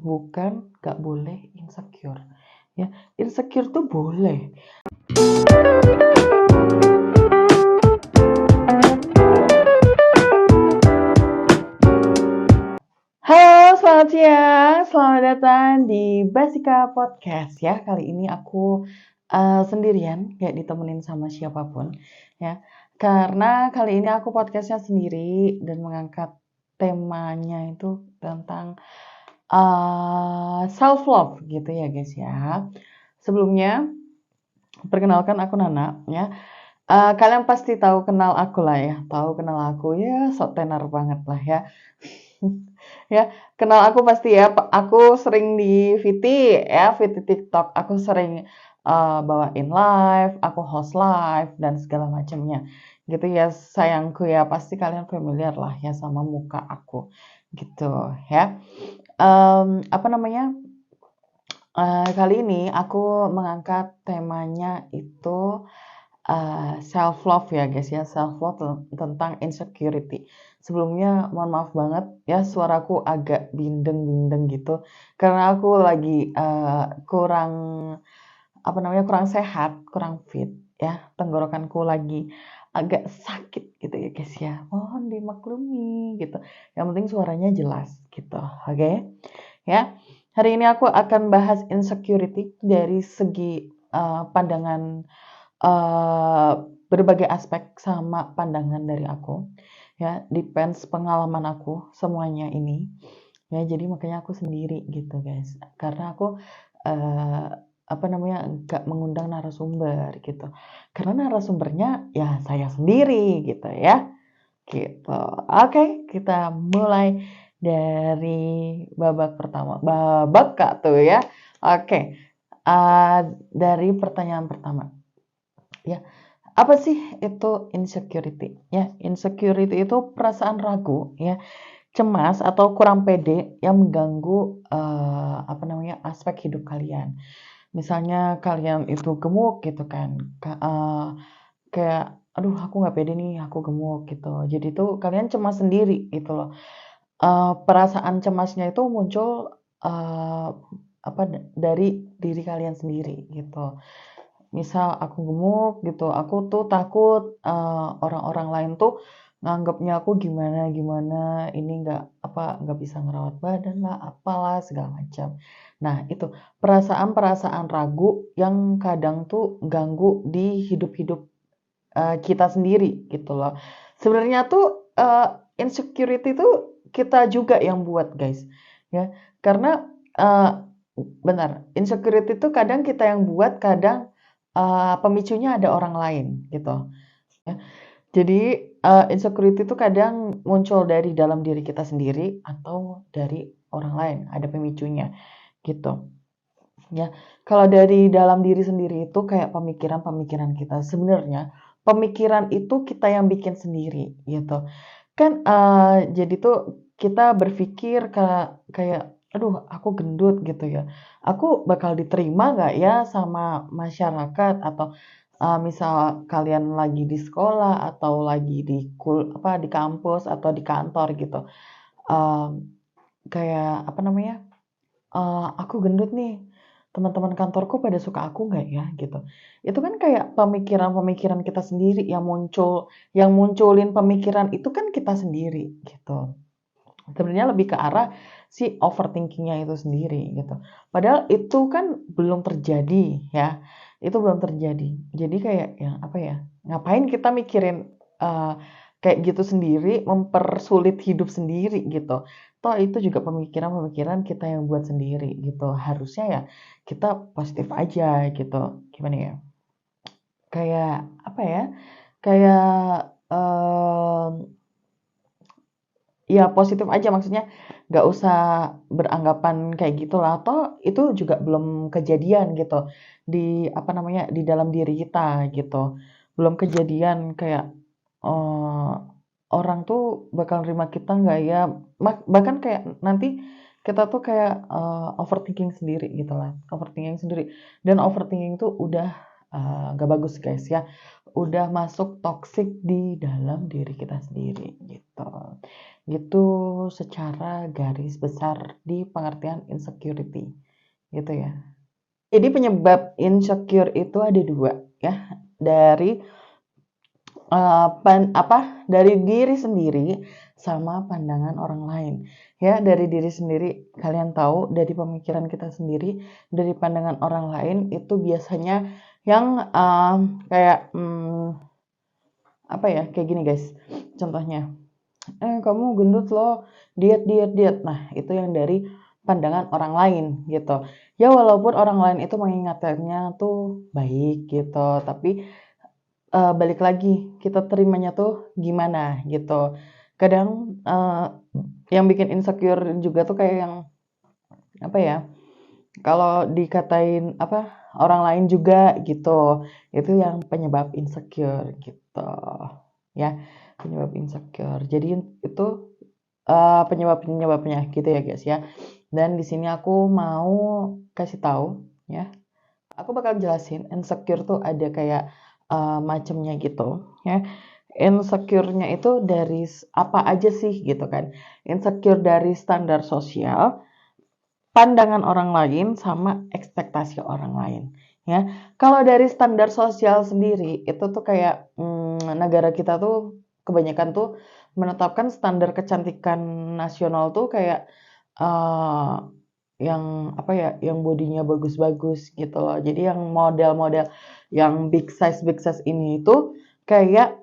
bukan gak boleh insecure. Ya, insecure tuh boleh. Halo, selamat siang. Selamat datang di Basika Podcast ya. Kali ini aku sendirian, gak ditemenin sama siapapun ya. Karena kali ini aku podcastnya sendiri dan mengangkat temanya itu tentang self love gitu ya guys ya. Sebelumnya perkenalkan aku Nana ya. Kalian pasti tahu kenal aku lah ya. Tahu kenal aku ya, sok tenar banget lah ya. Ya, kenal aku pasti ya. Aku sering di VT ya, VT TikTok. Aku sering bawain live, aku host live dan segala macamnya. Gitu ya, sayangku ya. Pasti kalian familiar lah ya sama muka aku. Gitu ya. Apa namanya? Kali ini aku mengangkat temanya itu self love ya guys ya, self love tentang insecurity. Sebelumnya mohon maaf banget ya, suaraku agak bindeng-bindeng gitu karena aku lagi kurang kurang sehat, kurang fit ya. Tenggorokanku lagi agak sakit gitu ya guys ya. Mohon dimaklumi gitu. Yang penting suaranya jelas gitu. Oke? Ya. Hari ini aku akan bahas insecurity dari segi pandangan berbagai aspek sama pandangan dari aku ya, depends pengalaman aku semuanya ini ya. Jadi makanya aku sendiri gitu guys, karena aku nggak mengundang narasumber gitu, karena narasumbernya ya saya sendiri gitu ya, gitu. Oke, kita mulai dari babak pertama, babak kak tuh ya. Oke, dari pertanyaan pertama ya, apa sih itu insecurity? Ya, insecurity itu perasaan ragu, ya, cemas atau kurang pede yang mengganggu aspek hidup kalian. Misalnya kalian itu gemuk gitu kan, kayak aduh aku nggak pede nih, aku gemuk gitu. Jadi tuh kalian cemas sendiri gitu loh. Perasaan cemasnya itu muncul dari diri kalian sendiri gitu. Misal aku gemuk gitu, aku tuh takut orang-orang lain tuh nganggapnya aku gimana-gimana, ini nggak bisa ngerawat badan lah, apalah segala macam. Nah itu perasaan-perasaan ragu yang kadang tuh ganggu di hidup-hidup kita sendiri gitu loh. Sebenarnya tuh insecurity tuh kita juga yang buat guys, ya. Karena benar, insecurity tuh kadang kita yang buat, kadang pemicunya ada orang lain gitu ya. Jadi insecurity itu kadang muncul dari dalam diri kita sendiri atau dari orang lain, ada pemicunya gitu ya. Kalau dari dalam diri sendiri itu kayak pemikiran-pemikiran kita, sebenarnya pemikiran itu kita yang bikin sendiri gitu kan. Jadi tuh kita berpikir kayak aduh aku gendut gitu ya, aku bakal diterima nggak ya sama masyarakat, atau misal kalian lagi di sekolah atau lagi di kampus atau di kantor gitu, kayak aku gendut nih, teman-teman kantorku pada suka aku nggak ya gitu. Itu kan kayak pemikiran-pemikiran kita sendiri yang munculin pemikiran itu kan kita sendiri gitu. Sebenarnya lebih ke arah si overthinkingnya itu sendiri gitu. Padahal itu kan belum terjadi ya. Itu belum terjadi. Jadi kayak ngapain kita mikirin kayak gitu sendiri, mempersulit hidup sendiri gitu. Toh itu juga pemikiran-pemikiran kita yang buat sendiri gitu. Harusnya ya kita positif aja gitu. Gimana ya? Kayak Kayak ya positif aja, maksudnya nggak usah beranggapan kayak gitulah, toh itu juga belum kejadian gitu di dalam diri kita gitu. Belum kejadian kayak eh, orang tuh bakal nerima kita nggak ya, bahkan kayak nanti kita tuh kayak overthinking sendiri gitu lah, overthinking sendiri. Dan overthinking tuh udah nggak bagus guys ya. Udah masuk toxic di dalam diri kita sendiri gitu. Gitu secara garis besar di pengertian insecurity gitu ya. Jadi penyebab insecure itu ada dua ya, dari dari diri sendiri sama pandangan orang lain. Ya, dari diri sendiri kalian tahu, dari pemikiran kita sendiri, dari pandangan orang lain itu biasanya yang kayak apa ya, kayak gini guys. Contohnya, kamu gendut loh, diet diet diet. Nah, itu yang dari pandangan orang lain gitu. Ya walaupun orang lain itu mengingatkannya tuh baik gitu, tapi balik lagi kita terimanya tuh gimana gitu. Kadang yang bikin insecure juga tuh kayak yang apa ya? Kalau dikatain orang lain juga gitu, itu yang penyebab insecure gitu, ya, penyebab insecure. Jadi itu penyebab-penyebabnya gitu ya guys ya. Dan di sini aku mau kasih tahu ya. Aku bakal jelasin insecure tuh ada kayak macamnya gitu ya. Insecure-nya itu dari apa aja sih gitu kan. Insecure dari standar sosial, pandangan orang lain sama ekspektasi orang lain ya. Kalau dari standar sosial sendiri itu tuh kayak negara kita tuh kebanyakan tuh menetapkan standar kecantikan nasional tuh kayak uh, yang apa ya, yang bodinya bagus-bagus gitu loh. Jadi yang model-model yang big size ini itu kayak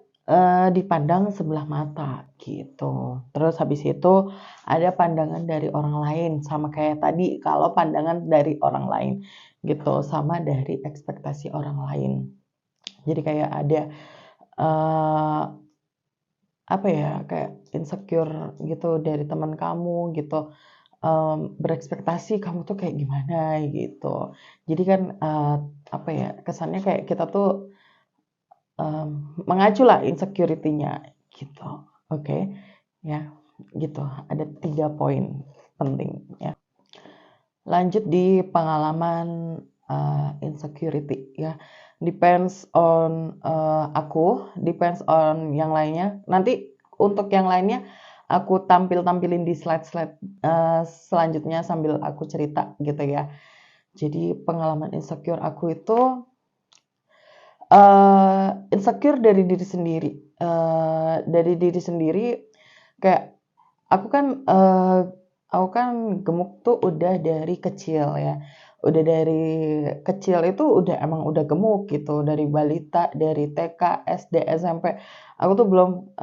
dipandang sebelah mata gitu. Terus habis itu ada pandangan dari orang lain sama kayak tadi, kalau pandangan dari orang lain gitu sama dari ekspektasi orang lain. Jadi kayak ada uh, apa ya, kayak insecure gitu dari teman kamu gitu, berekspektasi kamu tuh kayak gimana gitu. Jadi kan apa ya, kesannya kayak kita tuh mengacu lah insecurity-nya gitu. Oke, ya gitu. Ada 3 poin penting ya. Lanjut di pengalaman insecurity ya. Depends on aku, depends on yang lainnya. Nanti untuk yang lainnya aku tampilin di slide-slide selanjutnya sambil aku cerita gitu ya. Jadi pengalaman insecure aku itu insecure dari diri sendiri. Dari diri sendiri kayak aku kan gemuk tuh udah dari kecil ya. Udah dari kecil itu emang udah gemuk gitu, dari balita, dari TK, SD, SMP. Aku tuh belum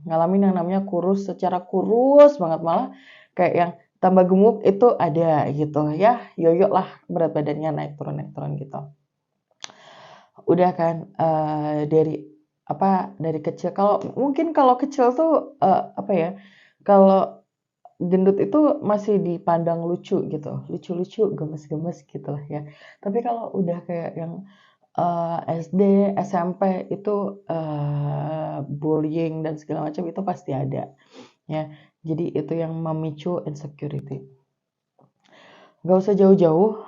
ngalamin yang namanya kurus secara kurus banget, malah kayak yang tambah gemuk itu ada gitu ya. Yoyo lah berat badannya naik turun gitu. Udah kan dari kecil, kalau kecil tuh apa ya, kalau gendut itu masih dipandang lucu gitu, lucu-lucu, gemes-gemes gitu lah ya. Tapi kalau udah kayak yang SD, SMP itu bullying dan segala macam itu pasti ada ya. Jadi itu yang memicu insecurity. Gak usah jauh-jauh,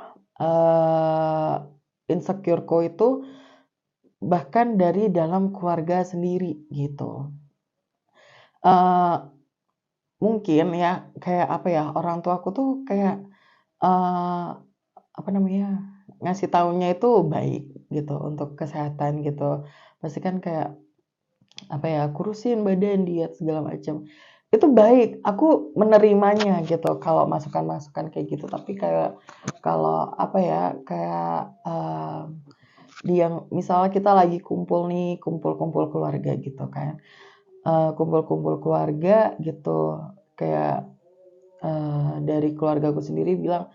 insecureku itu bahkan dari dalam keluarga sendiri gitu. Mungkin ya kayak apa ya, orang tua aku tuh kayak apa namanya, ngasih taunya itu baik gitu untuk kesehatan gitu. Pasti kan kayak apa ya, kurusin badan, diet segala macam. Itu baik, aku menerimanya gitu kalau masukan-masukan kayak gitu. Tapi kayak kalau apa ya, kayak misalnya kita lagi kumpul nih, kumpul-kumpul keluarga gitu kan. Kumpul-kumpul keluarga gitu, kayak dari keluargaku sendiri bilang,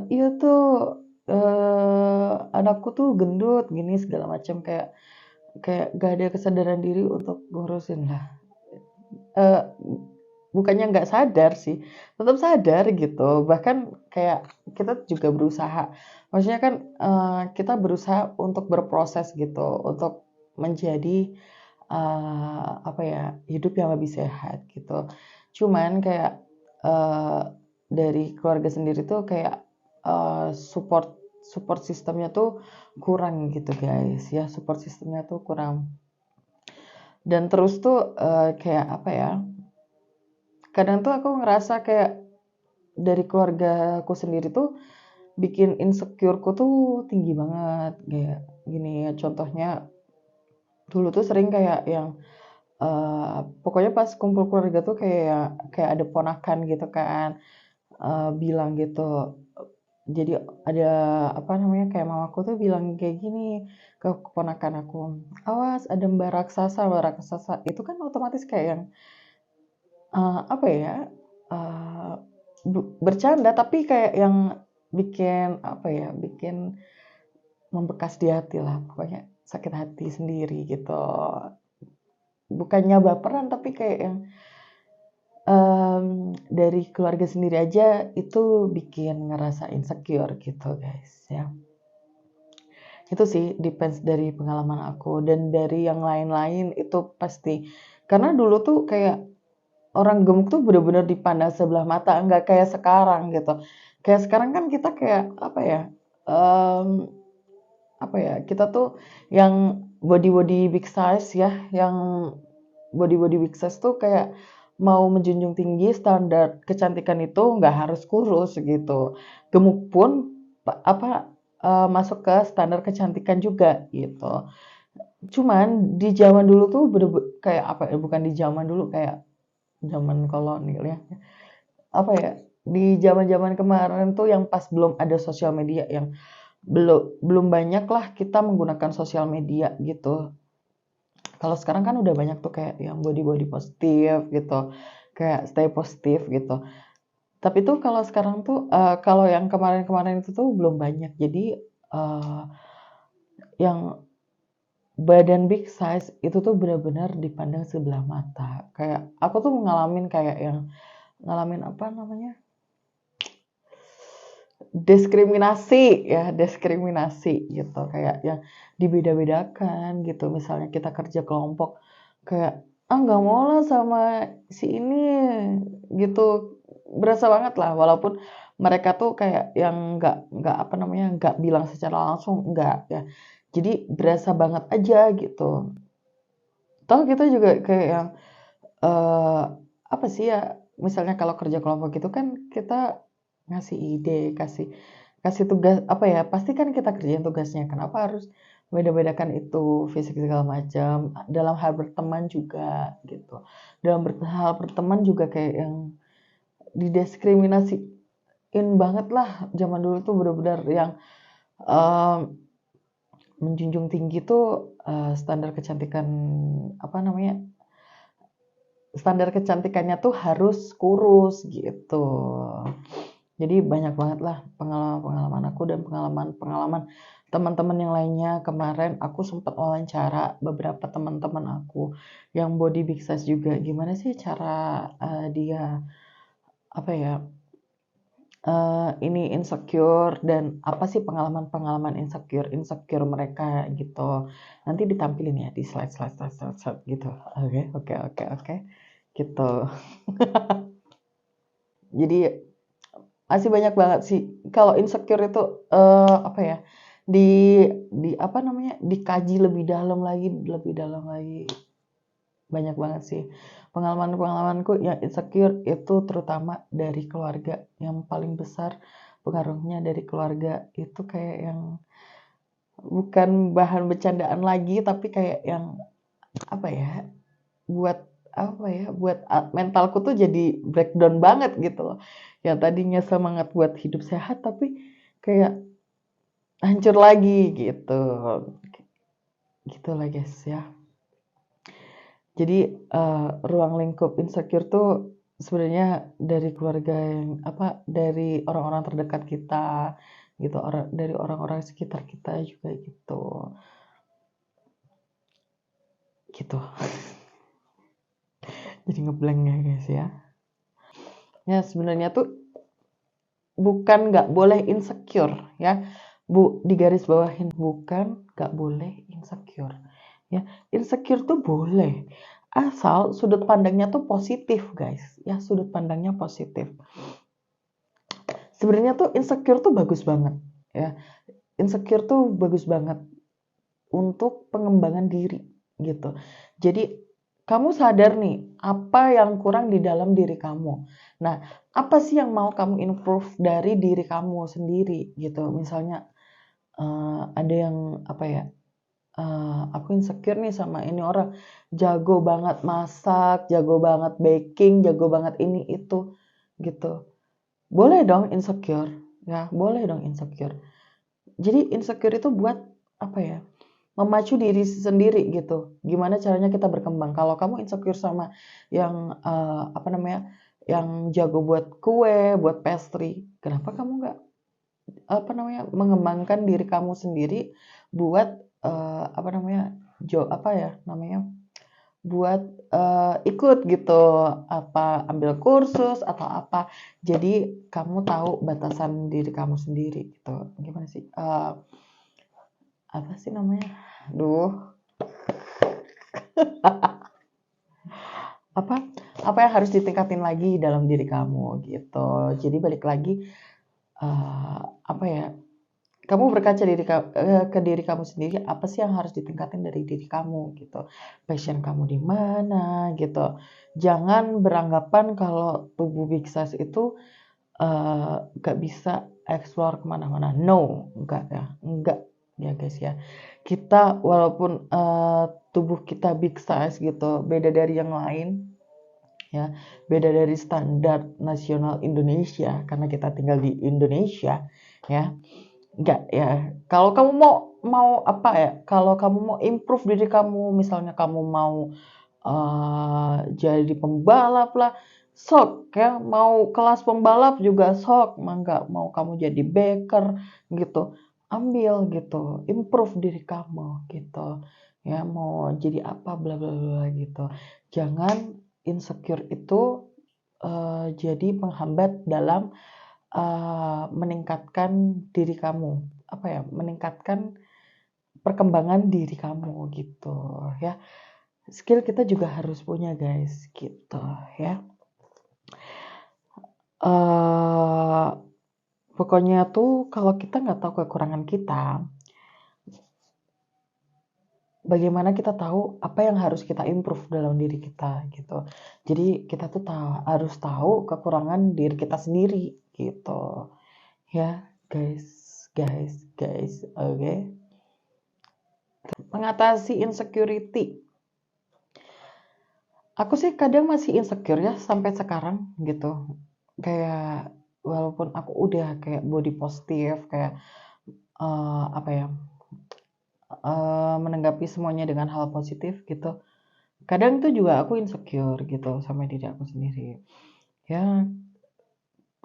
iya tuh anakku tuh gendut gini segala macam, kayak kayak gak ada kesadaran diri untuk ngurusin lah. Eh, Bukannya nggak sadar sih, tetap sadar gitu. Bahkan kayak kita juga berusaha. Maksudnya kan kita berusaha untuk berproses gitu, untuk menjadi apa ya, hidup yang lebih sehat gitu. Cuman kayak dari keluarga sendiri tuh kayak support support sistemnya tuh kurang gitu guys ya, support sistemnya tuh kurang. Dan terus tuh kayak apa ya, kadang tuh aku ngerasa kayak dari keluarga aku sendiri tuh bikin insecureku tuh tinggi banget. Kayak gini ya, contohnya dulu tuh sering kayak yang pokoknya pas kumpul keluarga tuh kayak ada ponakan gitu kan, bilang gitu. Jadi ada apa namanya, kayak mamaku tuh bilang kayak gini ke keponakan aku, awas ada mbak raksasa itu kan otomatis kayak yang apa ya, uh, bercanda tapi kayak yang bikin apa ya, bikin membekas di hati lah, pokoknya sakit hati sendiri gitu. Bukannya baperan tapi kayak yang dari keluarga sendiri aja itu bikin ngerasa insecure gitu guys ya. Itu sih depends dari pengalaman aku dan dari yang lain-lain itu pasti. Karena dulu tuh kayak orang gemuk tuh bener-bener dipandang sebelah mata, nggak kayak sekarang gitu. Kayak sekarang kan kita kayak apa ya, em, apa ya, kita tuh yang body big size ya, yang body big size tuh kayak mau menjunjung tinggi standar kecantikan itu nggak harus kurus gitu. Gemuk pun apa masuk ke standar kecantikan juga gitu. Cuman di zaman dulu tuh kayak apa ya, bukan di zaman dulu, kayak zaman kolonial ya. Apa ya? Di zaman-zaman kemarin tuh yang pas belum ada sosial media, yang belum belum banyak lah kita menggunakan sosial media gitu. Kalau sekarang kan udah banyak tuh kayak yang body positif gitu, kayak stay positif gitu. Tapi tuh kalau sekarang tuh kalau yang kemarin-kemarin itu tuh belum banyak. Jadi yang badan big size itu tuh benar-benar dipandang sebelah mata. Kayak aku tuh ngalamin apa namanya? Diskriminasi gitu, kayak yang dibeda-bedakan gitu. Misalnya kita kerja kelompok kayak nggak mau lah sama si ini gitu, berasa banget lah, walaupun mereka tuh kayak yang nggak apa namanya, nggak bilang secara langsung, nggak ya, jadi berasa banget aja gitu. Toh kita juga kayak yang eh apa sih ya, misalnya kalau kerja kelompok gitu kan kita ngasih ide, kasih kasih tugas apa ya, pasti kan kita kerjain tugasnya. Kenapa harus beda-bedakan itu fisik segala macam. Dalam hal berteman juga gitu. Dalam hal berteman juga kayak yang didiskriminasiin banget lah. Zaman dulu tuh benar-benar yang em, menjunjung tinggi tuh standar kecantikan, apa namanya, standar kecantikannya tuh harus kurus gitu. Jadi banyak banget lah pengalaman-pengalaman aku dan pengalaman-pengalaman teman-teman yang lainnya. Kemarin aku sempat wawancara beberapa teman-teman aku yang body big size juga. Gimana sih cara dia apa ya, ini insecure, dan apa sih pengalaman-pengalaman insecure mereka gitu. Nanti ditampilin ya di slide gitu. Oke gitu. Jadi masih banyak banget sih kalau insecure itu apa ya, di apa namanya, dikaji lebih dalam lagi. Banyak banget sih pengalamanku yang insecure itu, terutama dari keluarga. Yang paling besar pengaruhnya dari keluarga itu kayak yang bukan bahan bercandaan lagi, tapi kayak yang apa ya, buat apa ya, buat mentalku tuh jadi breakdown banget gitu loh. Yang tadinya semangat buat hidup sehat tapi kayak hancur lagi gitu. Gitu lah guys ya. Jadi ruang lingkup insecure tuh sebenarnya dari keluarga, yang apa, dari orang-orang terdekat kita gitu, dari orang-orang sekitar kita juga gitu. Gitu. Jadi ngeblank ya guys ya. Ya sebenarnya tuh bukan nggak boleh insecure ya. Digaris bawahin, bukan nggak boleh insecure. Ya, insecure tuh boleh. Asal sudut pandangnya tuh positif, guys. Ya, sudut pandangnya positif. Sebenarnya tuh insecure tuh bagus banget. ya. Insecure tuh bagus banget untuk pengembangan diri gitu. Jadi kamu sadar nih apa yang kurang di dalam diri kamu. Nah, apa sih yang mau kamu improve dari diri kamu sendiri gitu. Misalnya ada yang apa ya? Aku insecure nih sama ini orang jago banget masak, jago banget baking, jago banget ini itu gitu. Boleh dong insecure, ya boleh dong insecure. Jadi insecure itu buat apa ya? Memacu diri sendiri gitu. Gimana caranya kita berkembang? Kalau kamu insecure sama yang apa namanya? Yang jago buat kue, buat pastry, kenapa kamu nggak apa namanya? Mengembangkan diri kamu sendiri buat apa namanya? Apa ya namanya? Buat ikut gitu, apa ambil kursus atau apa. Jadi kamu tahu batasan diri kamu sendiri gitu. Gimana sih? Apa sih namanya? Duh, apa apa yang harus ditingkatin lagi dalam diri kamu gitu. Jadi balik lagi apa ya? Kamu berkaca ke diri kamu sendiri, apa sih yang harus ditingkatin dari diri kamu gitu. Passion kamu di mana gitu. Jangan beranggapan kalau tubuh big size itu gak bisa explore kemana-mana. No, enggak ya guys ya. Kita walaupun tubuh kita big size gitu, beda dari yang lain ya, beda dari standar nasional Indonesia karena kita tinggal di Indonesia ya. Enggak ya. Kalau kamu mau apa ya? Kalau kamu mau improve diri kamu, misalnya kamu mau jadi pembalap lah, sok ya. Mau kelas pembalap juga sok. Mangga mau kamu jadi baker gitu, ambil gitu, improve diri kamu gitu. Ya mau jadi apa bla bla bla gitu. Jangan insecure itu jadi penghambat dalam meningkatkan diri kamu, apa ya, meningkatkan perkembangan diri kamu gitu ya. Skill kita juga harus punya guys gitu ya. Pokoknya tuh kalau kita nggak tahu kekurangan kita, bagaimana kita tahu apa yang harus kita improve dalam diri kita gitu. Jadi kita tuh harus tahu kekurangan diri kita sendiri gitu ya guys, oke. Mengatasi insecurity. Aku sih kadang masih insecure ya sampai sekarang gitu. Kayak walaupun aku udah kayak body positif, kayak apa ya, menanggapi semuanya dengan hal positif gitu. Kadang tuh juga aku insecure gitu sama diri aku sendiri. Ya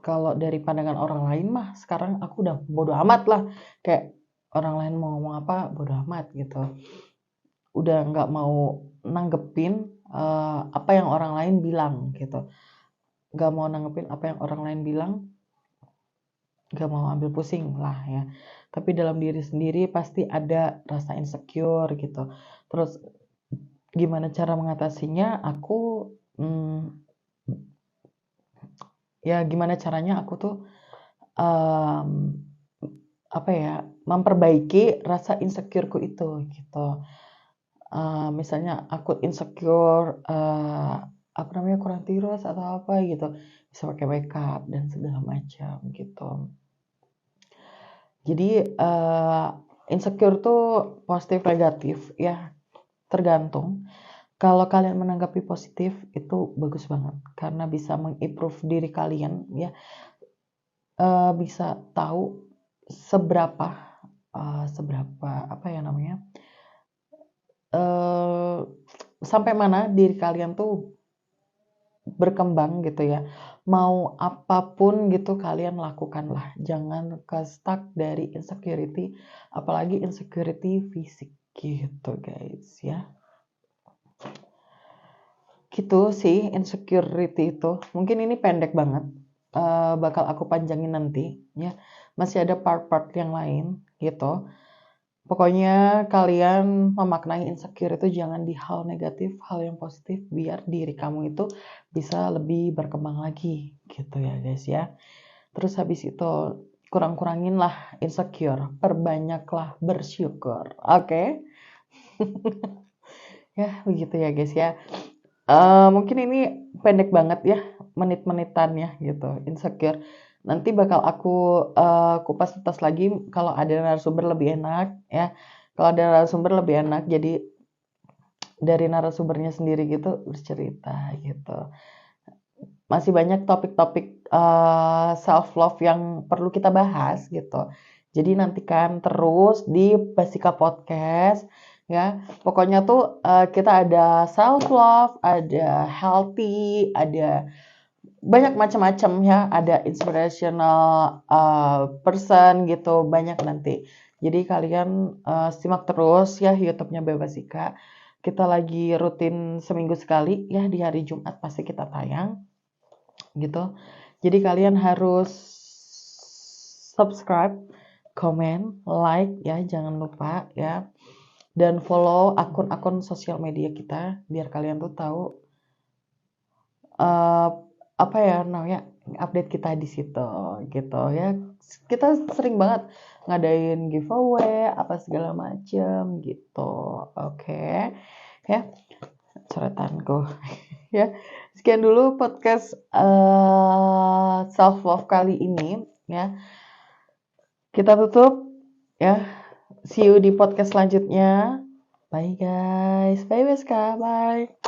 kalau dari pandangan orang lain mah sekarang aku udah bodo amat lah. Kayak orang lain mau ngomong apa bodo amat gitu. Udah nggak mau nanggepin apa yang orang lain bilang gitu. Nggak mau nanggepin apa yang orang lain bilang, nggak mau ambil pusing lah ya. Tapi dalam diri sendiri pasti ada rasa insecure gitu. Terus gimana cara mengatasinya? Aku ya gimana caranya aku tuh apa ya, memperbaiki rasa insecureku itu gitu. Misalnya aku insecure apa namanya kurang tirus atau apa gitu, bisa pakai makeup dan segala macam gitu. Jadi insecure tuh positif negatif ya, tergantung. Kalau kalian menanggapi positif itu bagus banget karena bisa mengimprove diri kalian ya. Bisa tahu seberapa apa ya namanya, sampai mana diri kalian tuh berkembang gitu ya. Mau apapun gitu kalian lakukanlah. Jangan stuck dari insecurity, apalagi insecurity fisik gitu guys ya. Gitu sih insecurity itu. Mungkin ini pendek banget. Bakal aku panjangin nanti ya. Masih ada part-part yang lain gitu. Pokoknya kalian memaknai insecure itu jangan di hal negatif, hal yang positif biar diri kamu itu bisa lebih berkembang lagi gitu ya guys ya. Terus habis itu kurang-kurangin lah insecure, perbanyaklah bersyukur. Oke. Ya, begitu ya guys ya. Mungkin ini pendek banget ya, menit-menitannya gitu, insecure. Nanti bakal aku kupas tuntas lagi kalau ada narasumber lebih enak ya. Kalau ada narasumber lebih enak, jadi dari narasumbernya sendiri gitu bercerita gitu. Masih banyak topik-topik self love yang perlu kita bahas gitu. Jadi nantikan terus di Basika Podcast ya. Pokoknya tuh kita ada self love, ada healthy, ada banyak macam-macam ya. Ada inspirational person gitu, banyak nanti. Jadi kalian simak terus ya YouTube-nya Bebasika. Kita lagi rutin seminggu sekali ya, di hari Jumat pasti kita tayang gitu. Jadi kalian harus subscribe, comment, like ya, jangan lupa ya. Dan follow akun-akun sosial media kita biar kalian tuh tahu eh, apa ya namanya update kita di situ gitu ya. Kita sering banget ngadain giveaway apa segala macem gitu. Oke. Ya, coretanku. Ya, sekian dulu podcast self love kali ini ya. Kita tutup ya. See you di podcast selanjutnya. Bye guys. Bye Weska. Bye.